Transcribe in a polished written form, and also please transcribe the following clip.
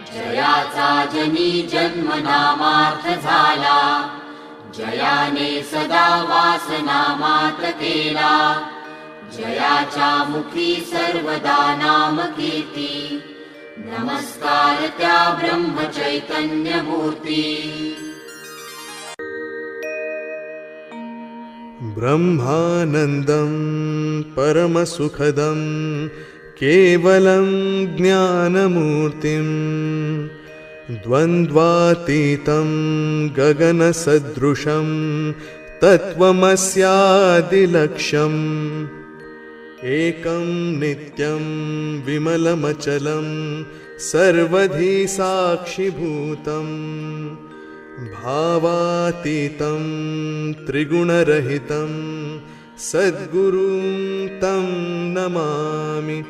जयाचा जनी जन्म नामार्थ झाला, जयाने सदा वासनामात केला, जयाच्या मुखी सर्वदा नाम कीर्ती, नमस्कार त्या ब्रह्म चैतन्य मूर्ती। ब्रह्मानन्दं परमसुखदं केवलं ज्ञानमूर्तिं, द्वन्द्वातीतं गगनसदृशं तत्त्वमस्यादिलक्ष्यम्, एकं नित्यं विमलमचलं सर्वधी साक्षिभूतम्, भावातीतं त्रिगुणरहितं सद्गुरुं तं नमामि।